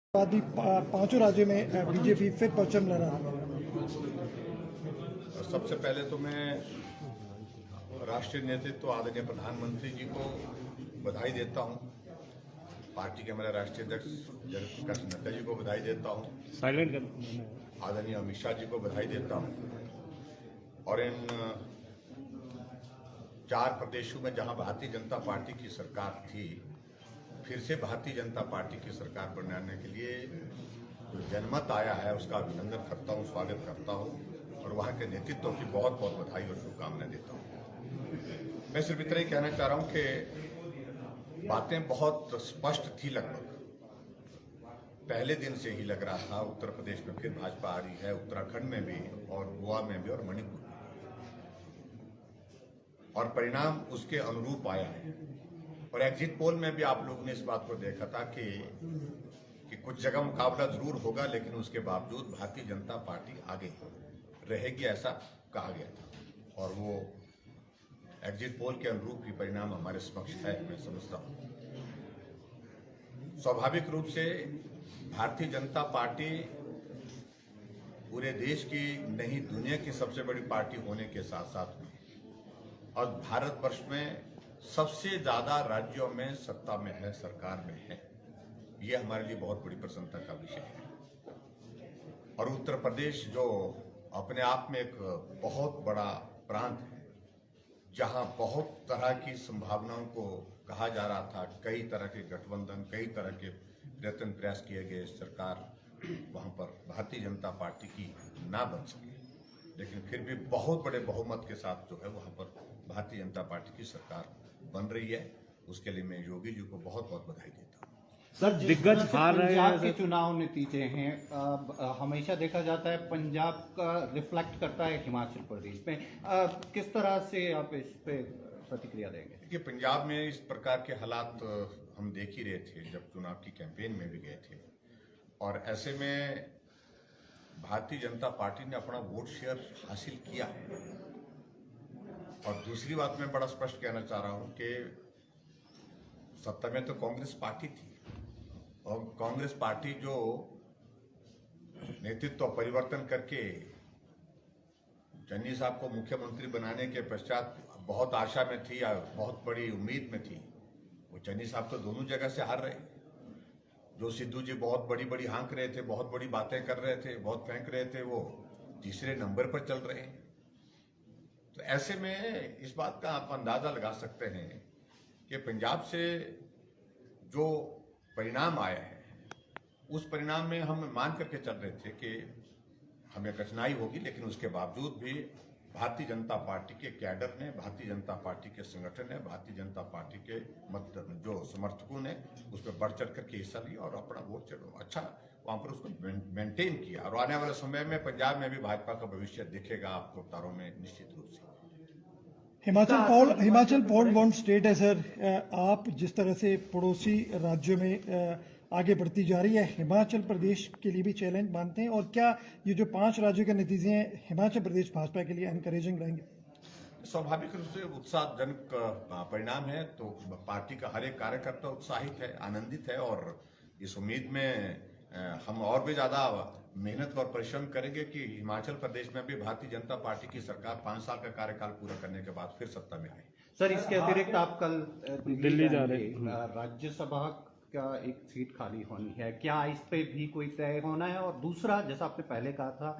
भी पांचों राज्यों में बीजेपी फिर परचम लहरा रही है। सबसे पहले तो मैं राष्ट्रीय नेतृत्व आदरणीय प्रधानमंत्री जी को बधाई देता हूं। पार्टी के हमारे राष्ट्रीय अध्यक्ष जगत प्रकाश नड्डा जी को बधाई देता हूं। आदरणीय अमित शाह जी को बधाई देता हूं। और इन 4 प्रदेशों में जहां भारतीय जनता पार्टी की सरकार थी, फिर से भारतीय जनता पार्टी की सरकार बनाने के लिए जो जनमत आया है उसका अभिनंदन करता हूं, स्वागत करता हूं और वहां के नेतृत्व की बहुत बहुत बधाई और शुभकामनाएं देता हूं। मैं सिर्फ इतना ही कहना चाह रहा हूं कि बातें बहुत स्पष्ट थी। लगभग पहले दिन से ही लग रहा था उत्तर प्रदेश में फिर भाजपा आ रही है, उत्तराखंड में भी और गोवा में भी और मणिपुर में, और परिणाम उसके अनुरूप आया है। और एग्जिट पोल में भी आप लोगों ने इस बात को देखा था कि कुछ जगह मुकाबला जरूर होगा, लेकिन उसके बावजूद भारतीय जनता पार्टी आगे रहेगी, ऐसा कहा गया था। और वो एग्जिट पोल के अनुरूप ही परिणाम हमारे समक्ष है, मैं समझता हूं। स्वाभाविक रूप से भारतीय जनता पार्टी पूरे देश की नहीं दुनिया की सबसे बड़ी पार्टी होने के साथ साथ में और भारतवर्ष में सबसे ज्यादा राज्यों में सत्ता में है, सरकार में है। ये हमारे लिए बहुत बड़ी प्रसन्नता का विषय है। और उत्तर प्रदेश जो अपने आप में एक बहुत बड़ा प्रांत है, जहां बहुत तरह की संभावनाओं को कहा जा रहा था, कई तरह के गठबंधन, कई तरह के प्रयत्न प्रयास किए गए, सरकार वहां पर भारतीय जनता पार्टी की ना बन सके, लेकिन फिर भी बहुत बड़े बहुमत के साथ जो है वहां पर भारतीय जनता पार्टी की सरकार बन रही है। उसके लिए मैं योगी जी को बहुत बहुत बधाई देता हूँ। सर, दिग्गज हार रहे हैं। पंजाब के चुनाव नतीजे हैं, हमेशा देखा जाता है पंजाब का रिफ्लेक्ट करता है हिमाचल प्रदेश में। किस तरह से आप इस पे प्रतिक्रिया देंगे? देखिए, पंजाब में इस प्रकार के हालात हम देख ही रहे थे जब चुनाव की कैंपेन में भी गए थे, और ऐसे में भारतीय जनता पार्टी ने अपना वोट शेयर हासिल किया है। और दूसरी बात मैं बड़ा स्पष्ट कहना चाह रहा हूं कि सत्ता में तो कांग्रेस पार्टी थी, और कांग्रेस पार्टी जो नेतृत्व परिवर्तन करके चन्नी साहब को मुख्यमंत्री बनाने के पश्चात बहुत आशा में थी, बहुत बड़ी उम्मीद में थी। वो चन्नी साहब तो दोनों जगह से हार रहे। जो सिद्धू जी बहुत बड़ी बड़ी हाँक रहे थे, बहुत बड़ी बातें कर रहे थे, बहुत फेंक रहे थे, वो तीसरे नंबर पर चल रहे हैं। तो ऐसे में इस बात का आप अंदाजा लगा सकते हैं कि पंजाब से जो परिणाम आया है, उस परिणाम में हम मान करके चल रहे थे कि हमें कठिनाई होगी, लेकिन उसके बावजूद भी भारतीय जनता पार्टी के कैडर ने, भारतीय जनता पार्टी के संगठन ने, भारतीय जनता पार्टी के जो समर्थकों ने उसमें बढ़ चढ़ करके हिस्सा लिया और अपना वोट अच्छा वहां पर उसको मेंटेन किया। और आने वाले समय में पंजाब में भी भाजपा का भविष्य दिखेगा आपको तारों में, निश्चित रूप से। हिमाचल पोल बॉन्ड स्टेट है सर। आप जिस तरह से पड़ोसी राज्यों में आगे बढ़ती जा रही है, हिमाचल प्रदेश के लिए भी चैलेंज मानते हैं? और क्या ये जो 5 राज्यों के नतीजे हैं हिमाचल प्रदेश भाजपा के लिए एनकरेजिंग रहेंगे? स्वाभाविक रूप से उत्साहजनक परिणाम है। तो पार्टी का हर एक कार्यकर्ता उत्साहित है, आनंदित है, और इस उम्मीद में हम और भी ज्यादा मेहनत और परिश्रम करेंगे कि हिमाचल प्रदेश में भी भारतीय जनता पार्टी की सरकार 5 साल का कार्यकाल पूरा करने के बाद फिर सत्ता में आए। सर, इसके अतिरिक्त आप कल दिल्ली जा रहे हैं। राज्यसभा का एक सीट खाली होनी है, क्या इस पे भी कोई तय होना है? और दूसरा, जैसा आपने पहले कहा था,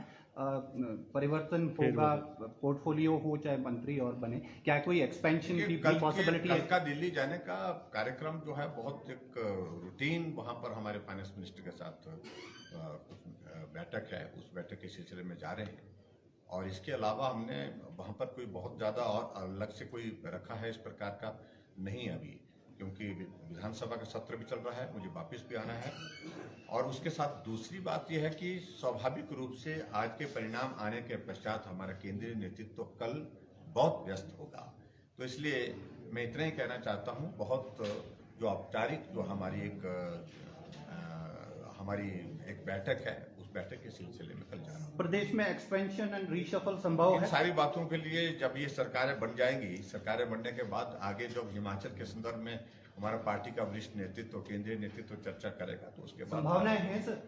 परिवर्तन होगा, पोर्टफोलियो हो चाहे मंत्री और बने, क्या कोई एक्सपेंशन की पॉसिबिलिटी है? कल का दिल्ली जाने का कार्यक्रम जो है बहुत एक रूटीन, वहां पर हमारे फाइनेंस मिनिस्टर के साथ बैठक है, उस बैठक के सिलसिले में जा रहे हैं। और इसके अलावा हमने वहां पर कोई बहुत ज्यादा और अलग से कोई रखा है इस प्रकार का नहीं अभी, क्योंकि विधानसभा का सत्र भी चल रहा है, मुझे वापस भी आना है। और उसके साथ दूसरी बात यह है कि स्वाभाविक रूप से आज के परिणाम आने के पश्चात हमारा केंद्रीय नेतृत्व कल बहुत व्यस्त होगा। तो इसलिए मैं इतना ही कहना चाहता हूं, बहुत जो औपचारिक जो हमारी एक बैठक है, उस बैठक के सिलसिले में कल जा रहा हूं। प्रदेश में एक्सपेंशन एंड रीशफल संभव है? सारी बातों के लिए जब ये सरकारें बन जाएंगी, सरकारें बनने के बाद आगे जब हिमाचल के संदर्भ में हमारा पार्टी का वरिष्ठ नेतृत्व, केंद्रीय नेतृत्व चर्चा करेगा, तो उसके बाद संभावनाएं हैं सर।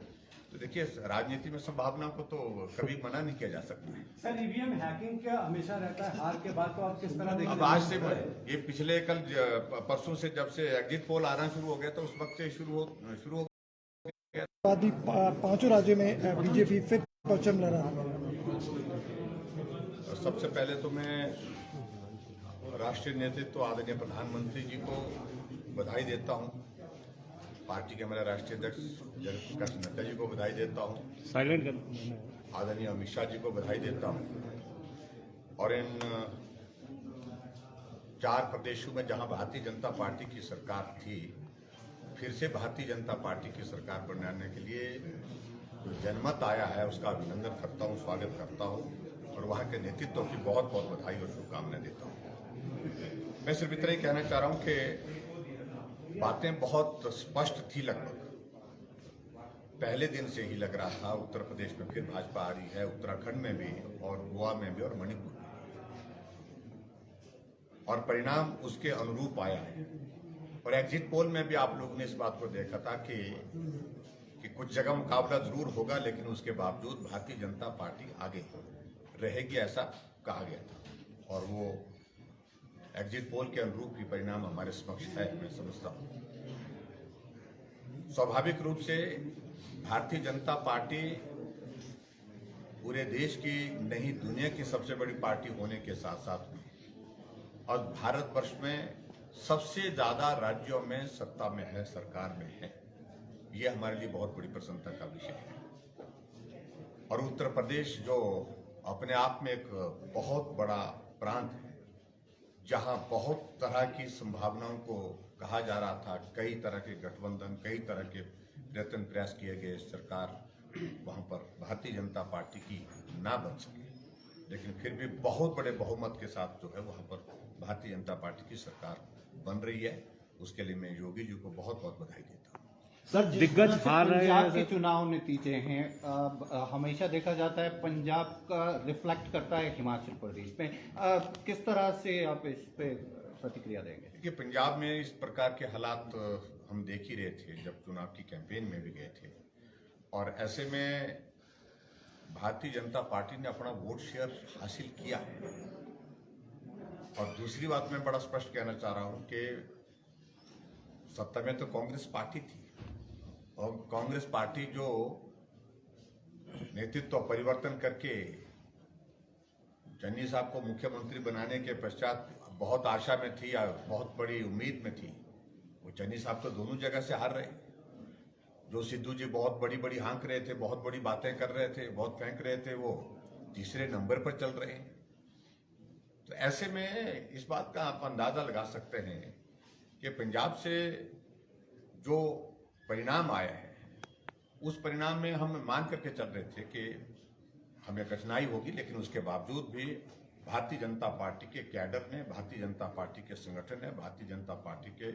तो देखिए, राजनीति में संभावना को तो कभी मना नहीं किया जा सकता। सर ईवीएम हैकिंग का हमेशा रहता है, हार के बाद तो आप किस तरह देखते अब आज से ये पिछले परसों से जब से एग्जिट पोल आना शुरू हो गया, तो उस वक्त से शुरू हो बाद भी पांचों राज्यों में बीजेपी फिर परचम लहरा रही है। और सबसे पहले तो मैं राष्ट्रीय नेतृत्व आदरणीय प्रधानमंत्री जी को बधाई देता हूं, पार्टी के हमारे राष्ट्रीय अध्यक्ष जगत प्रकाश नड्डा जी को बधाई देता हूं, साइलेंट कर। आदरणीय अमित शाह जी को बधाई देता हूं, और इन 4 प्रदेशों में जहां भारतीय जनता पार्टी की सरकार थी, फिर से भारतीय जनता पार्टी की सरकार बनाने के लिए जो जनमत आया है, उसका अभिनंदन करता हूं, स्वागत करता हूं, और वहां के नेतृत्व की बहुत बहुत बधाई और शुभकामनाएं देता हूं। मैं सिर्फ इतना ही कहना चाह रहा हूं कि बातें बहुत स्पष्ट थी, लगभग पहले दिन से ही लग रहा था उत्तर प्रदेश में फिर भाजपा आ रही है, उत्तराखंड में भी और गोवा में भी और मणिपुर में भी, और परिणाम उसके अनुरूप आया है। और एग्जिट पोल में भी आप लोगों ने इस बात को देखा था कि कुछ जगह मुकाबला जरूर होगा, लेकिन उसके बावजूद भारतीय जनता पार्टी आगे रहेगी, ऐसा कहा गया था, और वो एग्जिट पोल के अनुरूप ही परिणाम हमारे समक्ष है, मैं समझता हूं। स्वाभाविक रूप से भारतीय जनता पार्टी पूरे देश की नहीं, दुनिया की सबसे बड़ी पार्टी होने के साथ साथ में, और भारतवर्ष में सबसे ज्यादा राज्यों में सत्ता में है, सरकार में है, ये हमारे लिए बहुत बड़ी प्रसन्नता का विषय है। और उत्तर प्रदेश जो अपने आप में एक बहुत बड़ा प्रांत है, जहां बहुत तरह की संभावनाओं को कहा जा रहा था, कई तरह के गठबंधन, कई तरह के प्रयत्न प्रयास किए गए, सरकार वहां पर भारतीय जनता पार्टी की ना बन सके, लेकिन फिर भी बहुत बड़े बहुमत के साथ जो है वहां पर भारतीय जनता पार्टी की सरकार बन रही है। उसके लिए मैं योगी जी को बहुत बहुत बधाई देता हूँ। सर दिग्गज हार रहे पंजाब के हैं। चुनाव नतीजे हैं, हमेशा देखा जाता है पंजाब का रिफ्लेक्ट करता है हिमाचल प्रदेश में, किस तरह से आप इस पे प्रतिक्रिया देंगे? देखिए, पंजाब में इस प्रकार के हालात हम देख ही रहे थे जब चुनाव की कैंपेन में भी गए थे, और ऐसे में भारतीय जनता पार्टी ने अपना वोट शेयर हासिल किया है। और दूसरी बात मैं बड़ा स्पष्ट कहना चाह रहा हूं कि सत्ता में तो कांग्रेस पार्टी थी, और कांग्रेस पार्टी जो नेतृत्व परिवर्तन करके चन्नी साहब को मुख्यमंत्री बनाने के पश्चात बहुत आशा में थी, बहुत बड़ी उम्मीद में थी, वो चन्नी साहब तो दोनों जगह से हार रहे। जो सिद्धू जी बहुत बड़ी बड़ी हाँक रहे थे, बहुत बड़ी बातें कर रहे थे, बहुत फेंक रहे थे, वो तीसरे नंबर पर चल रहे हैं। तो ऐसे में इस बात का आप अंदाजा लगा सकते हैं कि पंजाब से जो परिणाम आया है, उस परिणाम में हम मान करके चल रहे थे कि हमें कठिनाई होगी, लेकिन उसके बावजूद भी भारतीय जनता पार्टी के कैडर ने, भारतीय जनता पार्टी के संगठन ने, भारतीय जनता पार्टी के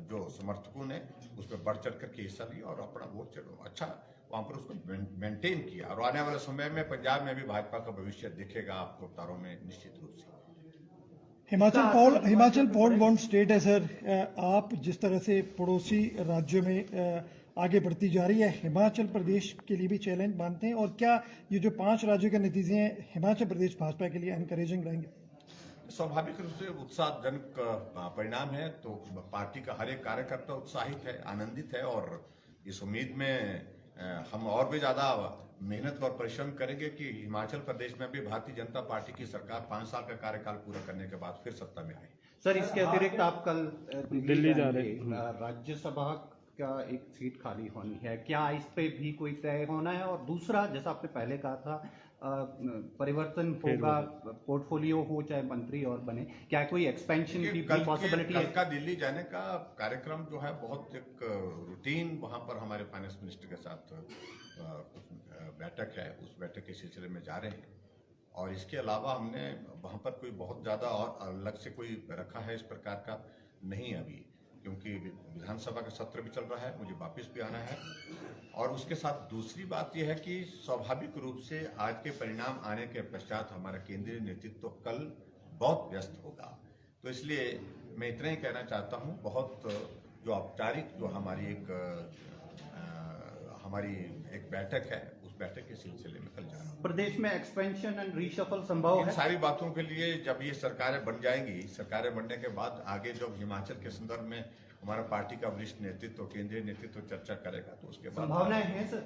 जो समर्थकों ने उसमें बढ़ चढ़ करके हिस्सा लिया और अपना वोट अच्छा वहां पर उसको मेंटेन किया। और आने वाले समय में पंजाब में भी भाजपा का भविष्य दिखेगा आपको तारों में, निश्चित रूप से। हिमाचल पोल बॉन्ड स्टेट है सर, आप जिस तरह से पड़ोसी राज्यों में आगे बढ़ती जा रही है, हिमाचल प्रदेश के लिए भी चैलेंज मानते हैं, और क्या ये जो 5 राज्यों के नतीजे हैं हिमाचल प्रदेश भाजपा के लिए एनकरेजिंग रहेंगे? स्वाभाविक रूप से उत्साहजनक परिणाम है, तो पार्टी का हर एक कार्यकर्ता उत्साहित है, आनंदित है, और इस उम्मीद में हम और भी ज्यादा मेहनत और परिश्रम करेंगे कि हिमाचल प्रदेश में भी भारतीय जनता पार्टी की सरकार 5 साल का कार्यकाल पूरा करने के बाद फिर सत्ता में आए। सर, इसके अतिरिक्त आप कल दिल्ली जा रहे हैं। राज्यसभा का एक सीट खाली होनी है, क्या इस पे भी कोई तय होना है? और दूसरा, जैसा आपने पहले कहा था, परिवर्तन होगा, पोर्टफोलियो हो चाहे मंत्री और बने, क्या कोई एक्सपेंशन की पॉसिबिलिटी है? कल का दिल्ली जाने का कार्यक्रम जो है बहुत एक रूटीन, वहां पर हमारे फाइनेंस मिनिस्टर के साथ बैठक है, उस बैठक के सिलसिले में जा रहे हैं। और इसके अलावा हमने वहां पर कोई बहुत ज्यादा और अलग से कोई रखा है इस प्रकार का नहीं अभी, क्योंकि विधानसभा का सत्र भी चल रहा है, मुझे वापस भी आना है। और उसके साथ दूसरी बात यह है कि स्वाभाविक रूप से आज के परिणाम आने के पश्चात हमारा केंद्रीय नेतृत्व कल बहुत व्यस्त होगा, तो इसलिए मैं इतना ही कहना चाहता हूँ, बहुत जो औपचारिक जो हमारी एक बैठक है, उस बैठक के सिलसिले में कल जा रहा हूँ। प्रदेश में एक्सपेंशन एंड रीशफल संभव इन है? सारी बातों के लिए जब ये सरकारें बन जाएंगी, सरकारें बनने के बाद आगे जब हिमाचल के संदर्भ में हमारा पार्टी का वरिष्ठ नेतृत्व, केंद्रीय नेतृत्व चर्चा करेगा, तो उसके बाद संभावनाएं हैं सर?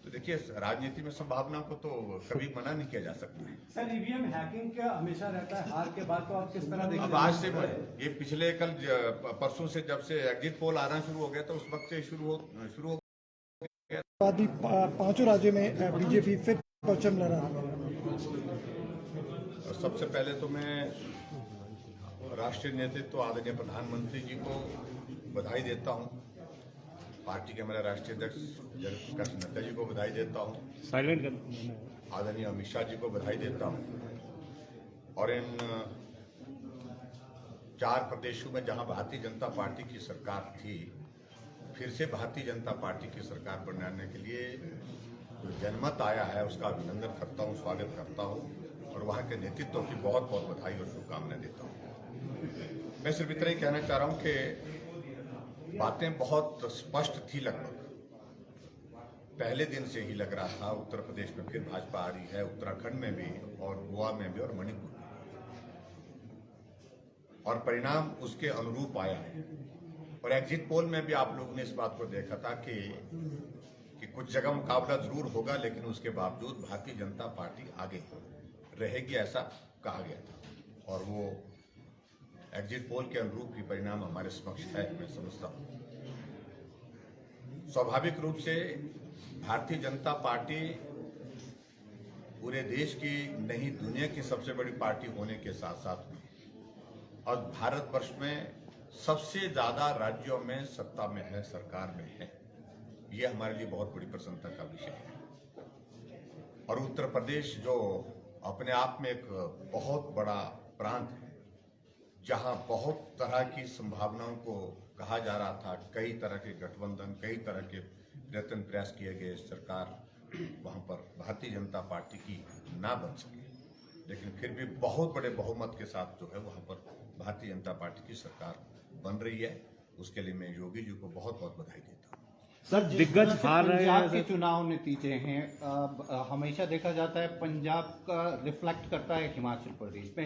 तो देखिए, राजनीति में संभावनाओं को तो कभी मना नहीं किया जा सकता। सर ईवीएम हैकिंग क्या हमेशा रहता है, हार के बाद तो आप किस तरह देखते अब आज से ये पिछले परसों से जब से एग्जिट पोल आना शुरू हो गया था, उस वक्त से शुरू हो बाद भी पांचों राज्यों में बीजेपी फिर परचम लहरा रही है। और सबसे पहले तो मैं राष्ट्रीय नेतृत्व आदरणीय प्रधानमंत्री जी को बधाई देता हूं, पार्टी के हमारे राष्ट्रीय अध्यक्ष जगत प्रकाश नड्डा जी को बधाई देता हूं, साइलेंट कर आदरणीय अमित शाह जी को बधाई देता हूं। और इन 4 प्रदेशों में जहां भारतीय जनता पार्टी की सरकार थी, फिर से भारतीय जनता पार्टी की सरकार बनाने के लिए जो जनमत आया है, उसका अभिनंदन करता हूं, स्वागत करता हूं और वहां के नेतृत्व की बहुत बहुत बधाई और शुभकामनाएं देता हूं। मैं सिर्फ इतना ही कहना चाह रहा हूं कि बातें बहुत स्पष्ट थी, लगभग पहले दिन से ही लग रहा था। उत्तर प्रदेश में फिर भाजपा आ रही है, उत्तराखंड में भी और गोवा में भी और मणिपुर में भी, और परिणाम उसके अनुरूप आया है। और एग्जिट पोल में भी आप लोगों ने इस बात को देखा था कि कुछ जगह मुकाबला जरूर होगा, लेकिन उसके बावजूद भारतीय जनता पार्टी आगे रहेगी, ऐसा कहा गया था। और वो एग्जिट पोल के अनुरूप ही परिणाम हमारे समक्ष है, मैं समझता हूं। स्वाभाविक रूप से भारतीय जनता पार्टी पूरे देश की नहीं, दुनिया की सबसे बड़ी पार्टी होने के साथ साथ में और भारतवर्ष में सबसे ज्यादा राज्यों में सत्ता में है, सरकार में है, ये हमारे लिए बहुत बड़ी प्रसन्नता का विषय है। और उत्तर प्रदेश जो अपने आप में एक बहुत बड़ा प्रांत है, जहां बहुत तरह की संभावनाओं को कहा जा रहा था, कई तरह के गठबंधन, कई तरह के प्रयास किए गए, सरकार वहां पर भारतीय जनता पार्टी की ना बन सके, लेकिन फिर भी बहुत बड़े बहुमत के साथ जो है वहां पर भारतीय जनता पार्टी की सरकार बन रही है। उसके लिए मैं योगी जी को बहुत बहुत बधाई देता हूँ। सर दिग्गज हार रहे पंजाब हैं के सर। चुनाव नतीजे हैं, हमेशा देखा जाता है पंजाब का रिफ्लेक्ट करता है हिमाचल प्रदेश में।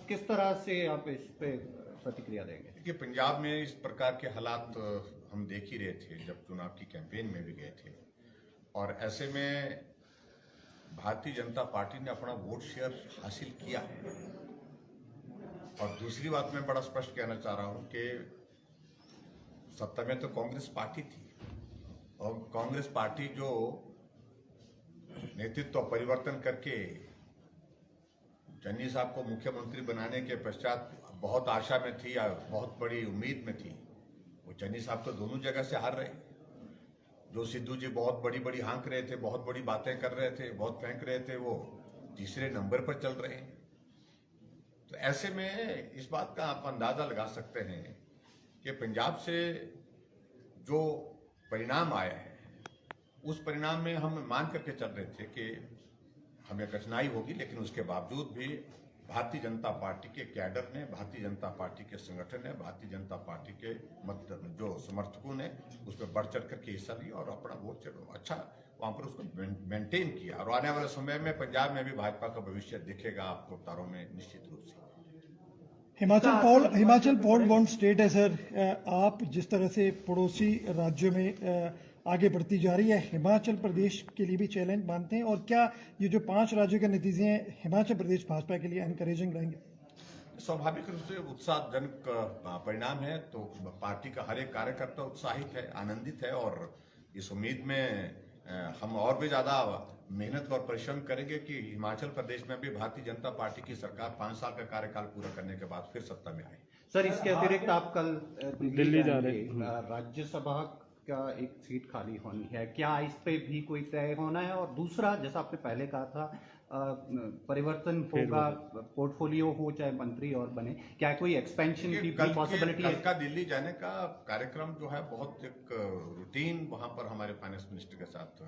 किस तरह से आप इस पे प्रतिक्रिया देंगे? देखिए, पंजाब में इस प्रकार के हालात हम देख ही रहे थे जब चुनाव की कैंपेन में भी गए थे, और ऐसे में भारतीय जनता पार्टी ने अपना वोट शेयर हासिल किया है। और दूसरी बात मैं बड़ा स्पष्ट कहना चाह रहा हूं कि सत्ता में तो कांग्रेस पार्टी थी, और कांग्रेस पार्टी जो नेतृत्व परिवर्तन करके चन्नी साहब को मुख्यमंत्री बनाने के पश्चात बहुत आशा में थी, बहुत बड़ी उम्मीद में थी। वो चन्नी साहब तो दोनों जगह से हार रहे। जो सिद्धू जी बहुत बड़ी बड़ी हाँक रहे थे, बहुत बड़ी बातें कर रहे थे, बहुत फेंक रहे थे, वो तीसरे नंबर पर चल रहे हैं। तो ऐसे में इस बात का आप अंदाजा लगा सकते हैं कि पंजाब से जो परिणाम आया है, उस परिणाम में हम मान करके चल रहे थे कि हमें कठिनाई होगी, लेकिन उसके बावजूद भी भारतीय जनता पार्टी के कैडर ने, भारतीय जनता पार्टी के संगठन ने, भारतीय जनता पार्टी के जो समर्थकों ने उसमें बढ़ चढ़ करके हिस्सा लिया और अपना वोट अच्छा वहां पर उसको मेंटेन किया। और आने वाले समय में पंजाब में भी भाजपा का भविष्य दिखेगा आपको तारों में, निश्चित रूप से। हिमाचल पोल बॉन्ड स्टेट है सर। आप जिस तरह से पड़ोसी राज्यों में आगे बढ़ती जा रही है, हिमाचल प्रदेश के लिए भी चैलेंज मानते हैं, और क्या ये जो 5 राज्यों के नतीजे हैं हिमाचल प्रदेश भाजपा के लिए एनकरेजिंग रहेंगे? स्वाभाविक रूप से उत्साहजनक परिणाम है, तो पार्टी का हर एक कार्यकर्ता उत्साहित है, आनंदित है, और इस उम्मीद में हम और भी ज्यादा मेहनत और परिश्रम करेंगे कि हिमाचल प्रदेश में भी भारतीय जनता पार्टी की सरकार 5 साल का कार्यकाल पूरा करने के बाद फिर सत्ता में आए। सर, इसके अतिरिक्त आप कल दिल्ली जा रहे हैं। राज्यसभा का एक सीट खाली होनी है, क्या इस पे भी कोई तय होना है? और दूसरा, जैसा आपने पहले कहा था, परिवर्तन होगा, पोर्टफोलियो हो चाहे मंत्री और बने, क्या कोई एक्सपेंशन की पॉसिबिलिटी है? कल का दिल्ली जाने का कार्यक्रम जो है बहुत एक रूटीन, वहां पर हमारे फाइनेंस मिनिस्टर के साथ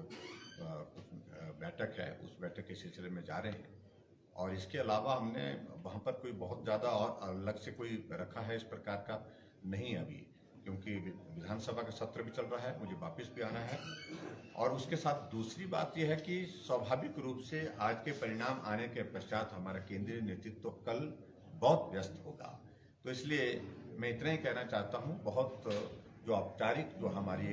बैठक है, उस बैठक के सिलसिले में जा रहे हैं। और इसके अलावा हमने वहाँ पर कोई बहुत ज़्यादा और अलग से कोई रखा है इस प्रकार का नहीं अभी, क्योंकि विधानसभा का सत्र भी चल रहा है, मुझे वापस भी आना है। और उसके साथ दूसरी बात यह है कि स्वाभाविक रूप से आज के परिणाम आने के पश्चात हमारा केंद्रीय नेतृत्व कल बहुत व्यस्त होगा। तो इसलिए मैं इतना ही कहना चाहता हूँ, बहुत जो औपचारिक जो हमारी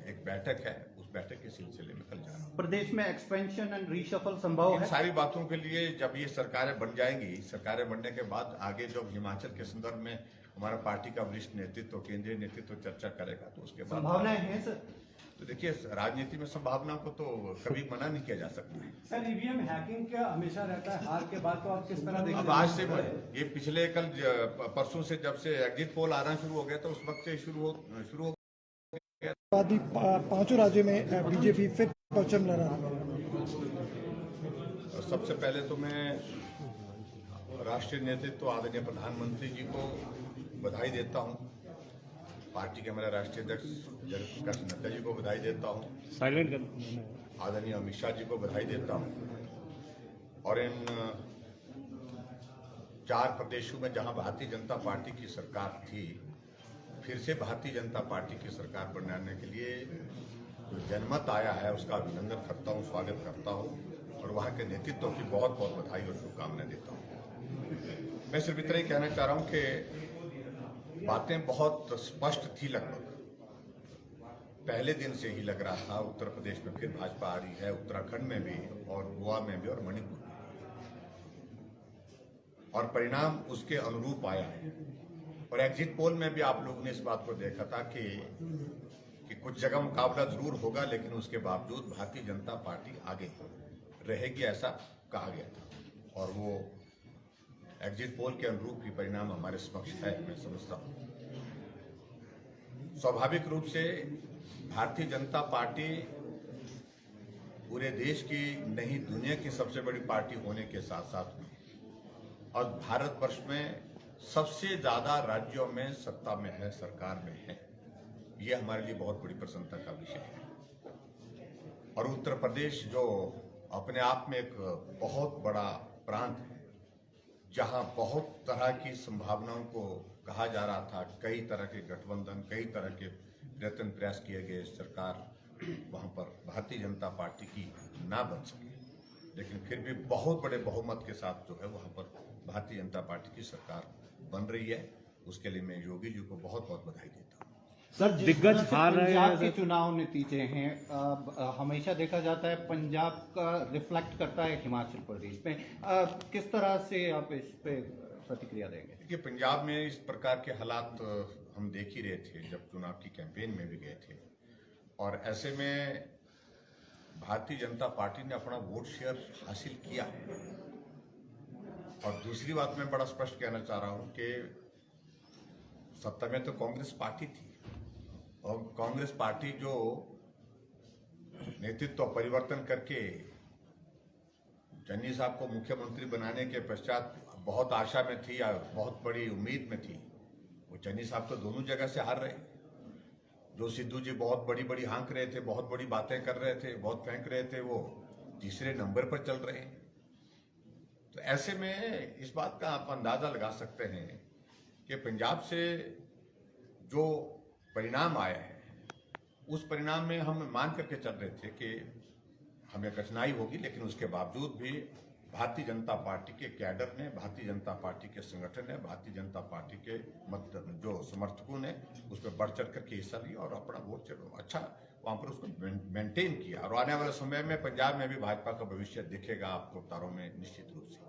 एक बैठक है, उस बैठक के सिलसिले में कल जा रहा हूँ। प्रदेश में एक्सपेंशन एंड रीशफल संभव इन है? सारी बातों के लिए जब ये सरकारें बन जाएंगी, सरकारें बनने के बाद आगे जब हिमाचल के संदर्भ में हमारा पार्टी का वरिष्ठ नेतृत्व, केंद्रीय नेतृत्व चर्चा करेगा, तो उसके बाद संभावनाएं हैं सर? तो देखिए, राजनीति में संभावनाओं को तो कभी मना नहीं किया जा सकता है। सर ईवीएम हैकिंग क्या हमेशा रहता है, हार के बाद तो आप किस तरह देखते अब आज से ये पिछले परसों से जब से एग्जिट पोल आना शुरू हो गया था, उस वक्त से शुरू हो बाद भी पांचों राज्यों में बीजेपी फिर परचम लहरा रही है। और सबसे पहले तो मैं राष्ट्रीय नेतृत्व आदरणीय प्रधानमंत्री जी को बधाई देता हूं, पार्टी के हमारे राष्ट्रीय अध्यक्ष जगत प्रकाश नड्डा जी को बधाई देता हूं, साइलेंट कर आदरणीय अमित शाह जी को बधाई देता हूं। और इन 4 प्रदेशों में जहां भारतीय जनता पार्टी की सरकार थी, फिर से भारतीय जनता पार्टी की सरकार बनाने के लिए जो जनमत आया है, उसका अभिनंदन करता हूं, स्वागत करता हूं और वहां के नेतृत्व की बहुत बहुत बधाई और शुभकामनाएं देता हूं। मैं सिर्फ इतना ही कहना चाह रहा हूं कि बातें बहुत स्पष्ट थी, लगभग पहले दिन से ही लग रहा था उत्तर प्रदेश में फिर भाजपा आ रही है, उत्तराखंड में भी और गोवा में भी और मणिपुर में भी, और परिणाम उसके अनुरूप आया है। और एग्जिट पोल में भी आप लोगों ने इस बात को देखा था कि कुछ जगह मुकाबला जरूर होगा, लेकिन उसके बावजूद भारतीय जनता पार्टी आगे रहेगी, ऐसा कहा गया था। और वो एग्जिट पोल के अनुरूप ही परिणाम हमारे समक्ष है, मैं समझता हूं। स्वाभाविक रूप से भारतीय जनता पार्टी पूरे देश की नहीं, दुनिया की सबसे बड़ी पार्टी होने के साथ साथ में और भारतवर्ष में सबसे ज्यादा राज्यों में सत्ता में है, सरकार में है, ये हमारे लिए बहुत बड़ी प्रसन्नता का विषय है। और उत्तर प्रदेश जो अपने आप में एक बहुत बड़ा प्रांत है, जहां बहुत तरह की संभावनाओं को कहा जा रहा था, कई तरह के गठबंधन, कई तरह के प्रयास किए गए, सरकार वहां पर भारतीय जनता पार्टी की ना बन सके, लेकिन फिर भी बहुत बड़े बहुमत के साथ जो है वहां पर भारतीय जनता पार्टी की सरकार बन रही है। उसके लिए मैं योगी जी को बहुत बहुत बधाई देता हूँ। सर, दिग्गज हार रहे हैं पंजाब के चुनाव नतीजे हैं, हमेशा देखा जाता है पंजाब का रिफ्लेक्ट करता है हिमाचल प्रदेश में, किस तरह से आप इस पे प्रतिक्रिया देंगे? देखिए, पंजाब में इस प्रकार के हालात हम देख ही रहे थे जब चुनाव की कैंपेन में भी गए थे, और ऐसे में भारतीय जनता पार्टी ने अपना वोट शेयर हासिल किया है। और दूसरी बात मैं बड़ा स्पष्ट कहना चाह रहा हूं कि सत्ता में तो कांग्रेस पार्टी थी, और कांग्रेस पार्टी जो नेतृत्व परिवर्तन करके चन्नी साहब को मुख्यमंत्री बनाने के पश्चात बहुत आशा में थी, बहुत बड़ी उम्मीद में थी, वो चन्नी साहब तो दोनों जगह से हार रहे। जो सिद्धू जी बहुत बड़ी बड़ी हाँक रहे थे, बहुत बड़ी बातें कर रहे थे, बहुत फेंक रहे थे, वो तीसरे नंबर पर चल रहे हैं। तो ऐसे में इस बात का आप अंदाजा लगा सकते हैं कि पंजाब से जो परिणाम आया है, उस परिणाम में हम मान करके चल रहे थे कि हमें कठिनाई होगी, लेकिन उसके बावजूद भी भारतीय जनता पार्टी के कैडर ने, भारतीय जनता पार्टी के संगठन ने, भारतीय जनता पार्टी के जो समर्थकों ने उस पर बढ़ चढ़ करके हिस्सा लिया और अपना वोट अच्छा वहां पर उसको मेंटेन किया। और आने वाले समय में पंजाब में भी भाजपा का भविष्य दिखेगा आपको तारों में, निश्चित रूप से।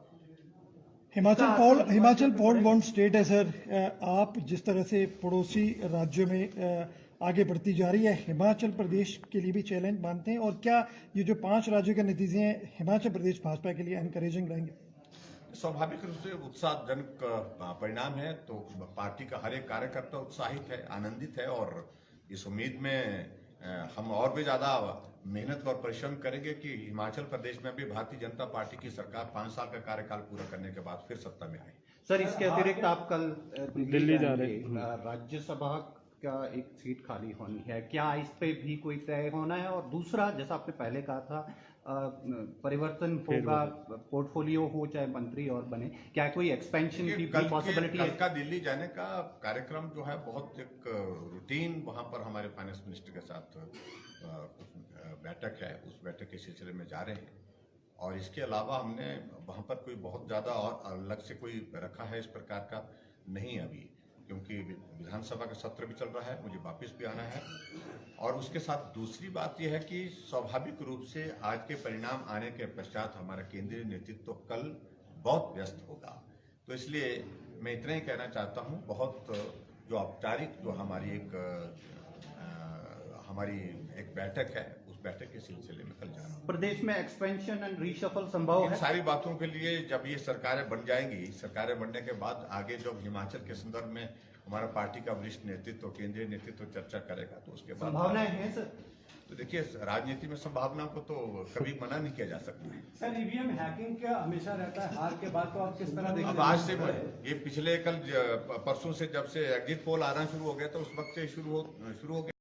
हिमाचल पोल बॉन्ड स्टेट है सर, आप जिस तरह से पड़ोसी राज्यों में आगे बढ़ती जा रही है, हिमाचल प्रदेश के लिए भी चैलेंज मानते हैं, और क्या ये जो 5 राज्यों के नतीजे हैं हिमाचल प्रदेश भाजपा के लिए एनकरेजिंग रहेंगे? स्वाभाविक रूप से उत्साहजनक परिणाम है, तो पार्टी का हर एक कार्यकर्ता उत्साहित है, आनंदित है, और इस उम्मीद में हम और भी ज्यादा मेहनत और परिश्रम करेंगे कि हिमाचल प्रदेश में भी भारतीय जनता पार्टी की सरकार 5 साल का कार्यकाल पूरा करने के बाद फिर सत्ता में आए। सर, इसके अतिरिक्त आप कल दिल्ली जा रहे हैं, राज्यसभा का एक सीट खाली होनी है, क्या इस पे भी कोई तय होना है? और दूसरा, जैसा आपने पहले कहा था, परिवर्तन होगा, पोर्टफोलियो हो चाहे मंत्री और बने, क्या कोई एक्सपेंशन की पॉसिबिलिटी है? कल का दिल्ली जाने का कार्यक्रम जो है बहुत एक रूटीन, वहां पर हमारे फाइनेंस मिनिस्टर के साथ बैठक है, उस बैठक के सिलसिले में जा रहे हैं। और इसके अलावा हमने वहां पर कोई बहुत ज्यादा और अलग से कोई रखा है इस प्रकार का नहीं अभी, क्योंकि विधानसभा का सत्र भी चल रहा है, मुझे वापस भी आना है। और उसके साथ दूसरी बात यह है कि स्वाभाविक रूप से आज के परिणाम आने के पश्चात हमारा केंद्रीय नेतृत्व कल बहुत व्यस्त होगा। तो इसलिए मैं इतना ही कहना चाहता हूं, बहुत जो औपचारिक जो हमारी एक बैठक है, उस बैठक के सिलसिले में कल जा रहा हूं। प्रदेश में एक्सपेंशन एंड रीशफल संभव इन है? सारी बातों के लिए जब ये सरकारें बन जाएंगी, सरकारें बनने के बाद आगे जब हिमाचल के संदर्भ में हमारा पार्टी का वरिष्ठ नेतृत्व, केंद्रीय नेतृत्व चर्चा करेगा, तो उसके बाद संभावनाएं हैं सर? तो देखिए, राजनीति में संभावनाओं को तो कभी मना नहीं किया जा सकता। सर ईवीएम हैकिंग क्या हमेशा रहता है, हार के बाद तो आप किस तरह देखते अब आज से ये पिछले परसों से जब से एग्जिट पोल आना शुरू हो गया, तो उस वक्त से शुरू हो गया।